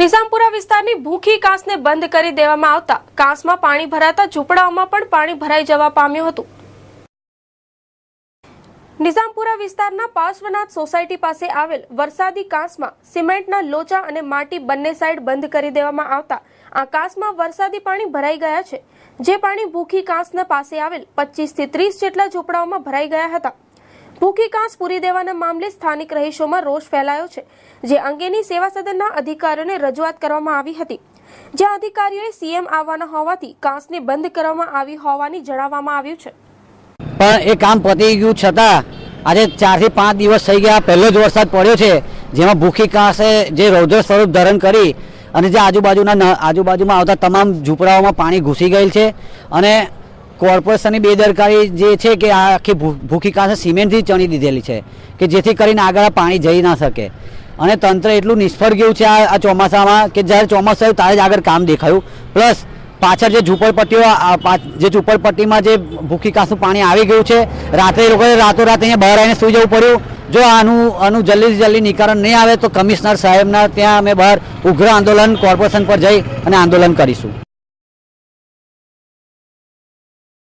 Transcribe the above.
નિઝામપુરા વિસ્તારની ભૂખી કાંસને બંધ કરી દેવામાં આવતા કાંસમાં પાણી ભરાતા ઝૂંપડાઓમાં પણ પાણી ભરાઈ જવા પામ્યું હતું। નિઝામપુરા વિસ્તારના પાર્શ્વનાથ સોસાયટી પાસે આવેલ વરસાદી કાંસમાં સિમેન્ટના લોચા અને માટી બંને સાઈડ બંધ કરી દેવામાં આવતા આ કાંસમાં વરસાદી પાણી ભરાઈ ગયા છે, જે પાણી ભૂખી કાંસના પાસે આવેલ 25 થી 30 જેટલા ઝૂંપડાઓમાં ભરાઈ ગયા હતા। ભૂખી કાંસ પૂરી દેવાના મામલે સ્થાનિક રહીશોમાં રોષ ફેલાયો છે, જે અંગેની સેવા સદનના અધિકારીઓને રજૂઆત કરવામાં આવી હતી, જ્યાં અધિકારીઓએ સીએમ આવવાના હોવાથી કાંસને બંધ કરવામાં આવી હોવાની જણાવવામાં આવ્યું છે। પણ એ કામ પતી ગયું છતાં આજે 4 થી 5 દિવસ થઈ ગયા। પહેલો જ વરસાદ પડ્યો છે, જેમાં ભૂખી કાંસે જે રૌદ્ર સ્વરૂપ ધારણ કરી અને જે આજુબાજુમાં આવતા તમામ ઝૂંપડાઓમાં પાણી ઘૂસી ગયેલ છે અને કોર્પોરેશનની બેદરકારી જે છે કે આ આખી ભૂખી કાંસ સિમેન્ટથી ચણી દીધેલી છે કે જેથી કરીને આગળ પાણી જઈ ના શકે અને તંત્ર એટલું નિષ્ફળ ગયું છે આ ચોમાસામાં કે જ્યારે ચોમાસું આવ્યું ત્યારે જ આગળ કામ દેખાયું। પ્લસ પાછળ જે ઝૂંપડપટ્ટીમાં જે ભૂખી કાંસનું પાણી આવી ગયું છે, રાત્રે લોકોએ રાતોરાત અહીંયા બહાર આવીને સૂઈ જવું પડ્યું। જો આનું જલ્દી નિકારણ નહીં આવે તો કમિશનર સાહેબના ત્યાં અમે બહાર ઉગ્ર આંદોલન કોર્પોરેશન પર જઈ અને આંદોલન કરીશું।